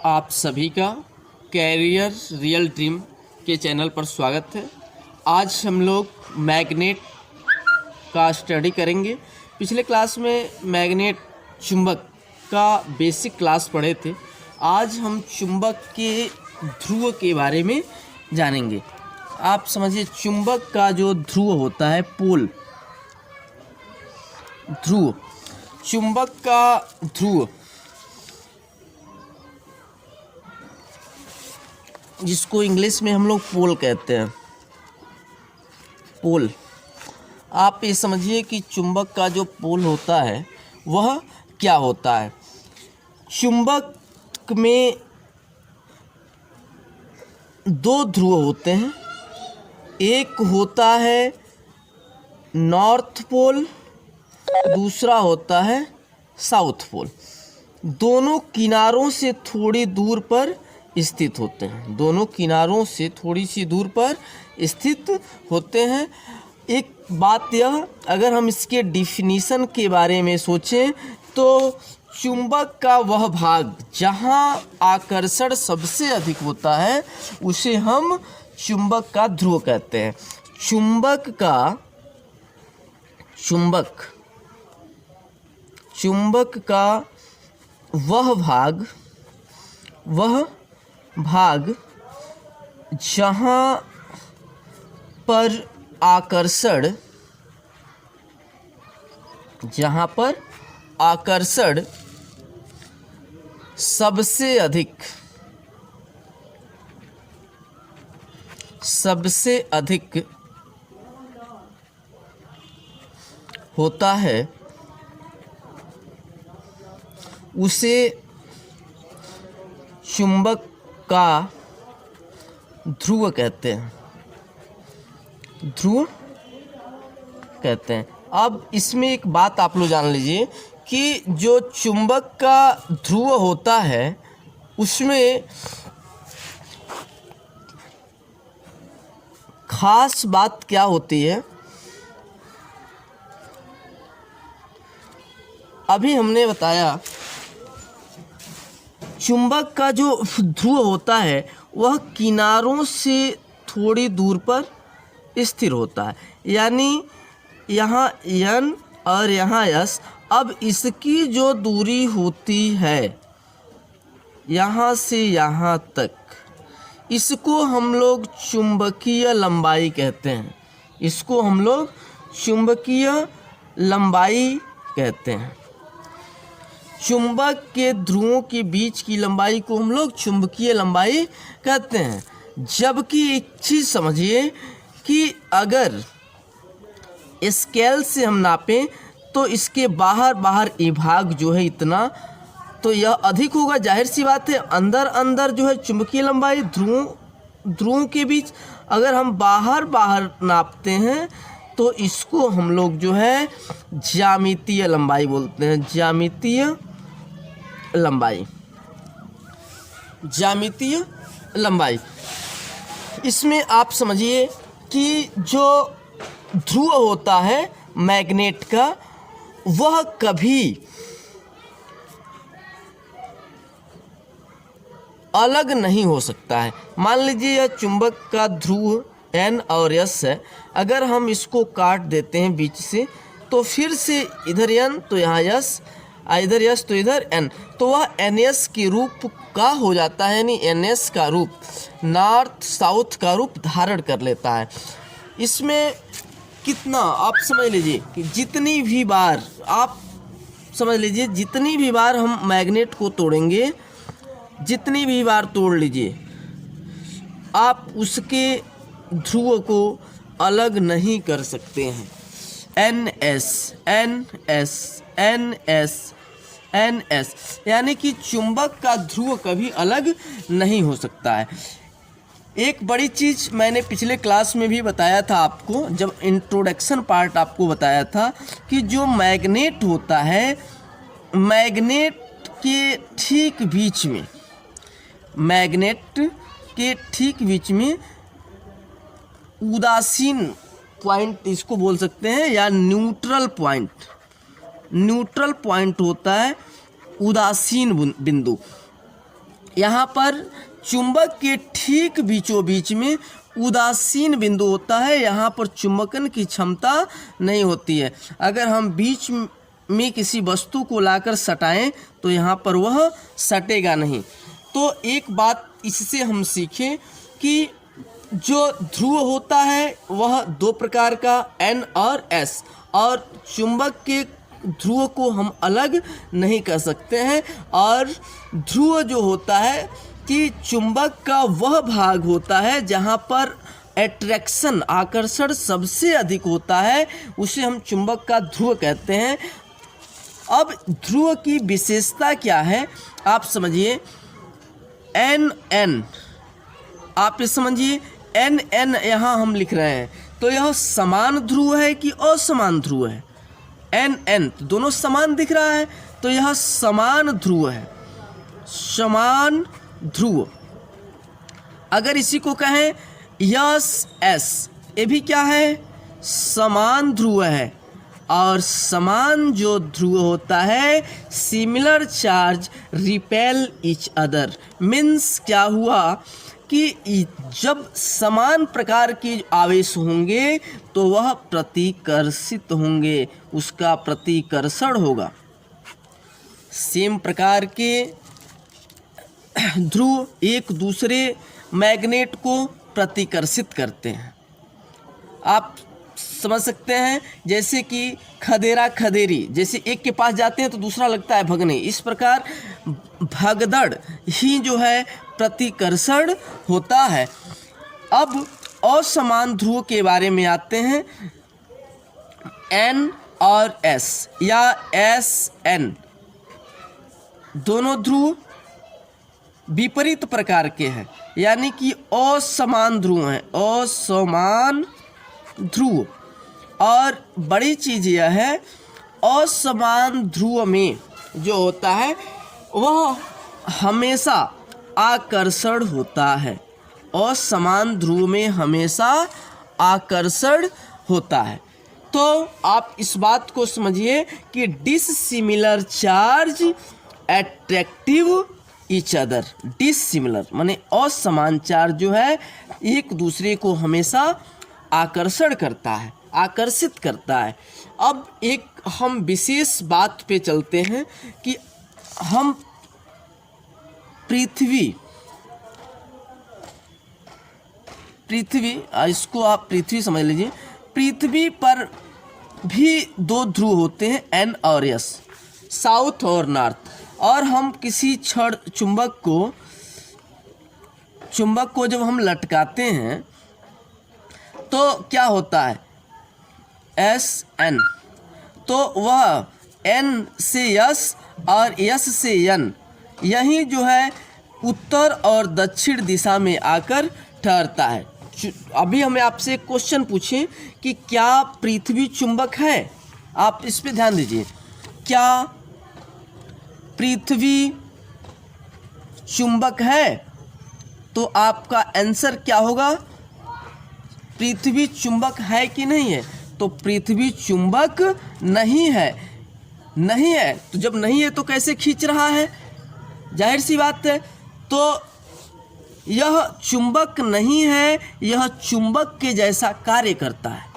आप सभी का कैरियर रियल ड्रीम के चैनल पर स्वागत है। आज हम लोग मैग्नेट का स्टडी करेंगे। पिछले क्लास में मैग्नेट चुंबक का बेसिक क्लास पढ़े थे। आज हम चुंबक के ध्रुव के बारे में जानेंगे। आप समझिए, चुंबक का जो ध्रुव होता है, पोल, ध्रुव, चुंबक का ध्रुव जिसको इंग्लिश में हम लोग पोल कहते हैं, पोल। आप ये समझिए कि चुंबक का जो पोल होता है वह क्या होता है। चुंबक में दो ध्रुव होते हैं, एक होता है नॉर्थ पोल, दूसरा होता है साउथ पोल। दोनों किनारों से थोड़ी दूर पर स्थित होते हैं, दोनों किनारों से थोड़ी सी दूर पर स्थित होते हैं। एक बात यह, अगर हम इसके डिफिनीशन के बारे में सोचें तो चुंबक का वह भाग जहां आकर्षण सबसे अधिक होता है उसे हम चुंबक का ध्रुव कहते हैं। चुंबक का वह भाग जहाँ पर आकर्षण सबसे अधिक होता है उसे चुंबक का ध्रुव कहते हैं। अब इसमें एक बात आप लोग जान लीजिए कि जो चुंबक का ध्रुव होता है उसमें खास बात क्या होती है। अभी हमने बताया चुंबक का जो ध्रुव होता है वह किनारों से थोड़ी दूर पर स्थिर होता है, यानी यहाँ N और यहाँ S। अब इसकी जो दूरी होती है यहाँ से यहाँ तक, इसको हम लोग चुंबकीय लंबाई कहते हैं। चुंबक के ध्रुवों के बीच की लंबाई को हम लोग चुंबकीय लंबाई कहते हैं। जबकि एक चीज़ समझिए कि अगर स्केल से हम नापें तो इसके बाहर ये भाग जो है इतना, तो यह अधिक होगा, जाहिर सी बात है। अंदर जो है चुंबकीय लंबाई ध्रुवों के बीच, अगर हम बाहर नापते हैं तो इसको हम लोग जो है ज्यामितीय लंबाई बोलते हैं। ज्यामितीय लंबाई। इसमें आप समझिए कि जो ध्रुव होता है मैग्नेट का, वह कभी अलग नहीं हो सकता है। मान लीजिए यह चुंबक का ध्रुव N और S है। अगर हम इसको काट देते हैं बीच से, तो फिर से इधर N तो यहाँ S, इधर S तो इधर N, तो वह NS के रूप का हो जाता है, यानी NS का रूप, नॉर्थ साउथ का रूप धारण कर लेता है। इसमें कितना आप समझ लीजिए कि जितनी भी बार हम मैग्नेट को तोड़ेंगे, जितनी भी बार तोड़ लीजिए, आप उसके ध्रुव को अलग नहीं कर सकते हैं। NS, यानी कि चुंबक का ध्रुव कभी अलग नहीं हो सकता है। एक बड़ी चीज़ मैंने पिछले क्लास में भी बताया था आपको, जब इंट्रोडक्शन पार्ट आपको बताया था कि जो मैग्नेट होता है, मैग्नेट के ठीक बीच में उदासीन पॉइंट इसको बोल सकते हैं, या न्यूट्रल पॉइंट होता है, उदासीन बिंदु। यहाँ पर चुंबक के ठीक बीचों बीच में उदासीन बिंदु होता है, यहाँ पर चुंबकन की क्षमता नहीं होती है। अगर हम बीच में किसी वस्तु को लाकर सटाएं तो यहाँ पर वह सटेगा नहीं। तो एक बात इससे हम सीखें कि जो ध्रुव होता है वह दो प्रकार का N और S, और चुंबक के ध्रुव को हम अलग नहीं कर सकते हैं। और ध्रुव जो होता है कि चुंबक का वह भाग होता है जहाँ पर एट्रैक्शन आकर्षण सबसे अधिक होता है, उसे हम चुंबक का ध्रुव कहते हैं। अब ध्रुव की विशेषता क्या है आप समझिए। N आप ये समझिए, N यहाँ हम लिख रहे हैं तो यह समान ध्रुव है कि असमान ध्रुव है। N तो दोनों समान दिख रहा है तो यह समान ध्रुव है, समान ध्रुव। अगर इसी को कहें S, ये भी क्या है, समान ध्रुव है। और समान जो ध्रुव होता है, similar charge repel each other, means क्या हुआ कि जब समान प्रकार के आवेश होंगे तो वह प्रतिकर्षित होंगे, उसका प्रतिकर्षण होगा। सेम प्रकार के ध्रुव एक दूसरे मैग्नेट को प्रतिकर्षित करते हैं। आप समझ सकते हैं, जैसे कि खदेरा खदेरी, जैसे एक के पास जाते हैं तो दूसरा लगता है भगने, इस प्रकार भगदड़ ही जो है प्रतिकर्षण होता है। अब असमान ध्रुव के बारे में आते हैं। N और S या SN दोनों ध्रुव विपरीत प्रकार के हैं, यानी कि असमान ध्रुव हैं, असमान ध्रुव। और बड़ी चीज़ यह है, असमान ध्रुव में जो होता है वह हमेशा आकर्षण होता है, असमान ध्रुव में हमेशा आकर्षण होता है। तो आप इस बात को समझिए कि dissimilar charge attractive each other. Dissimilar माने असमान चार्ज जो है एक दूसरे को हमेशा आकर्षण करता है, आकर्षित करता है। अब एक हम विशेष बात पे चलते हैं कि हम पृथ्वी, इसको आप पृथ्वी समझ लीजिए, पृथ्वी पर भी दो ध्रुव होते हैं N और S, साउथ और नॉर्थ। और हम किसी छड़ चुंबक को जब हम लटकाते हैं तो क्या होता है, SN, तो वह N से S और S से N यही जो है उत्तर और दक्षिण दिशा में आकर ठहरता है। अभी हमें आपसे एक क्वेश्चन पूछें कि क्या पृथ्वी चुंबक है, आप इस पे ध्यान दीजिए। क्या पृथ्वी चुंबक है? तो आपका आंसर क्या होगा, पृथ्वी चुंबक है कि नहीं है? तो पृथ्वी चुंबक नहीं है, नहीं है। तो जब नहीं है तो कैसे खींच रहा है, जाहिर सी बात है। तो यह चुंबक नहीं है, यह चुंबक के जैसा कार्य करता है।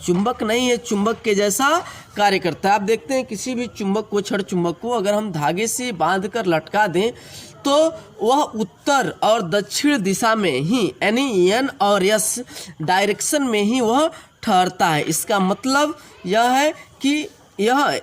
चुंबक नहीं है, चुंबक के जैसा कार्य करता है। आप देखते हैं किसी भी चुंबक को, छड़ चुंबक को अगर हम धागे से बांधकर लटका दें तो वह उत्तर और दक्षिण दिशा में ही, यानी N और S डायरेक्शन में ही वह ठहरता है। इसका मतलब यह है कि यह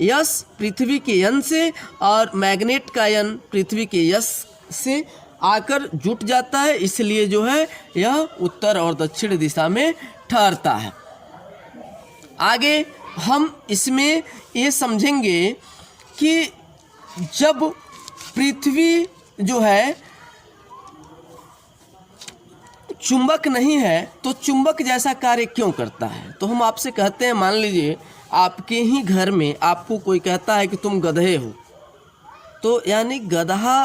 S पृथ्वी के N से और मैग्नेट का N पृथ्वी के S से आकर जुट जाता है, इसलिए जो है यह उत्तर और दक्षिण दिशा में ठहरता है। आगे हम इसमें ये समझेंगे कि जब पृथ्वी जो है चुंबक नहीं है तो चुंबक जैसा कार्य क्यों करता है। तो हम आपसे कहते हैं, मान लीजिए आपके ही घर में आपको कोई कहता है कि तुम गधे हो, तो यानी गधा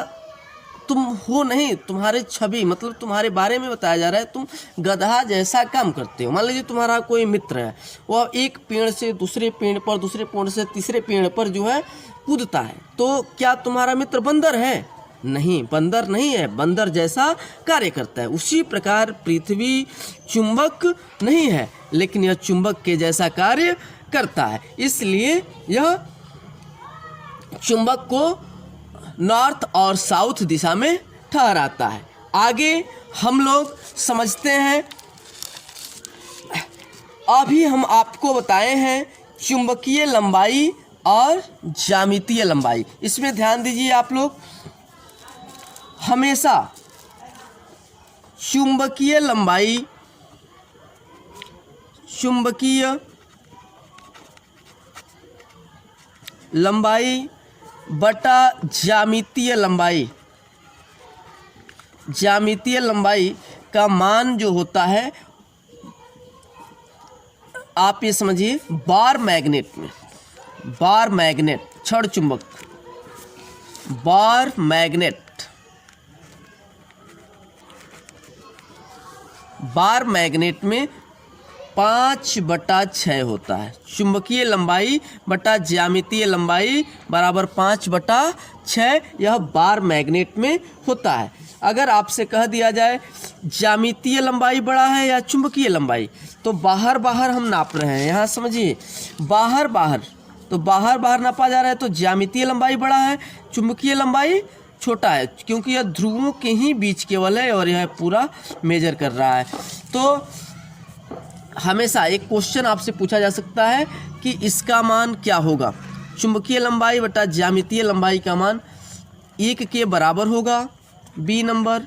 तुम हो नहीं, तुम्हारे छवि मतलब तुम्हारे बारे में बताया जा रहा है, तुम गधा जैसा काम करते हो। मान लीजिए तुम्हारा कोई मित्र है, वह एक पेड़ से दूसरे पेड़ पर, दूसरे पेड़ से तीसरे पेड़ पर जो है कूदता है, तो क्या तुम्हारा मित्र बंदर है? नहीं, बंदर नहीं है, बंदर जैसा कार्य करता है। उसी प्रकार पृथ्वी चुंबक नहीं है, लेकिन यह चुंबक के जैसा कार्य करता है, इसलिए यह चुंबक को नॉर्थ और साउथ दिशा में ठहराता है। आगे हम लोग समझते हैं, अभी हम आपको बताए हैं चुंबकीय लंबाई और ज्यामितीय लंबाई। इसमें ध्यान दीजिए आप लोग, हमेशा चुंबकीय लंबाई बटा ज्यामितीय लंबाई का मान जो होता है, आप ये समझिए बार मैग्नेट छड़ चुंबक, बार मैग्नेट में 5/6 होता है। चुंबकीय लंबाई बटा ज्यामितीय लंबाई बराबर 5/6, यह बार मैग्नेट में होता है। अगर आपसे कह दिया जाए ज्यामितीय लंबाई बड़ा है या चुंबकीय लंबाई, तो बाहर हम नाप रहे हैं, यहाँ समझिए, बाहर तो बाहर नापा जा रहा है, तो ज्यामितीय लंबाई बड़ा है, चुंबकीय लंबाई छोटा है, क्योंकि यह ध्रुवों के ही बीच केवल है और यह पूरा मेजर कर रहा है। तो हमेशा एक क्वेश्चन आपसे पूछा जा सकता है कि इसका मान क्या होगा। चुंबकीय लंबाई बटा ज्यामितीय लंबाई का मान 1 के बराबर होगा, बी नंबर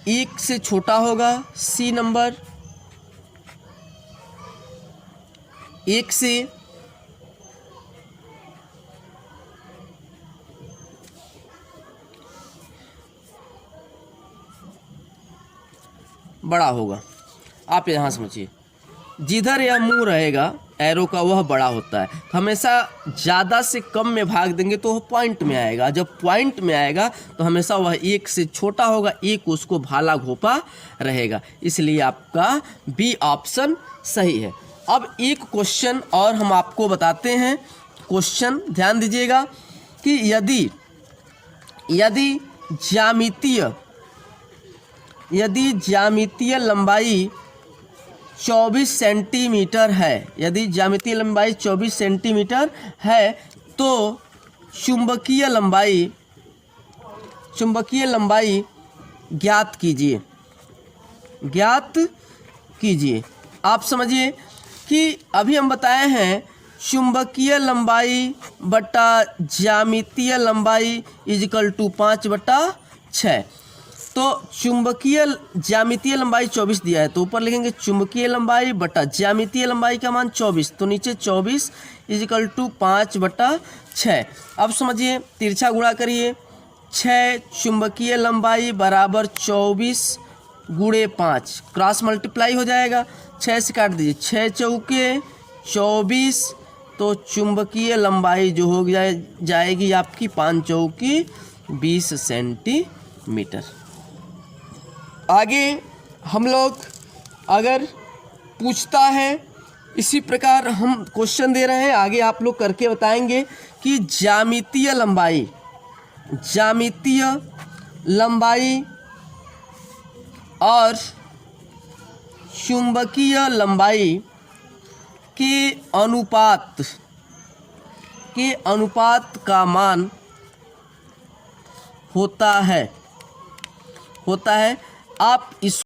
1 से छोटा होगा, सी नंबर 1 से बड़ा होगा। आप यहाँ समझिए, जिधर यह मुंह रहेगा एरो का वह बड़ा होता है। हमेशा ज़्यादा से कम में भाग देंगे तो वह पॉइंट में आएगा, जब पॉइंट में आएगा तो हमेशा वह 1 से छोटा होगा, 1 उसको भाला घोपा रहेगा, इसलिए आपका बी ऑप्शन सही है। अब एक क्वेश्चन और हम आपको बताते हैं। क्वेश्चन ध्यान दीजिएगा कि यदि ज्यामितीय लंबाई 24 सेंटीमीटर है, यदि ज्यामितीय लंबाई 24 सेंटीमीटर है, तो चुंबकीय लंबाई ज्ञात कीजिए। आप समझिए कि अभी हम बताए हैं चुंबकीय लंबाई बटा ज्यामितीय लंबाई इक्वल टू 5/6। तो ज्यामितीय लंबाई 24 दिया है, तो ऊपर लिखेंगे चुंबकीय लंबाई बटा ज्यामितीय लंबाई का मान 24, तो नीचे 24 इक्वल टू 5/6। अब समझिए, तिरछा गुणा करिए, 6 चुंबकीय लंबाई बराबर 24 गुणे 5, क्रॉस मल्टीप्लाई हो जाएगा, 6 से काट दीजिए, 6 चौके 24, तो चुंबकीय लंबाई जो हो जाएगी आपकी 5 चौकी 20 सेंटीमीटर। आगे हम लोग अगर पूछता है, इसी प्रकार हम क्वेश्चन दे रहे हैं, आगे आप लोग करके बताएंगे कि ज्यामितीय लंबाई और चुंबकीय लंबाई के अनुपात का मान होता है। आप इस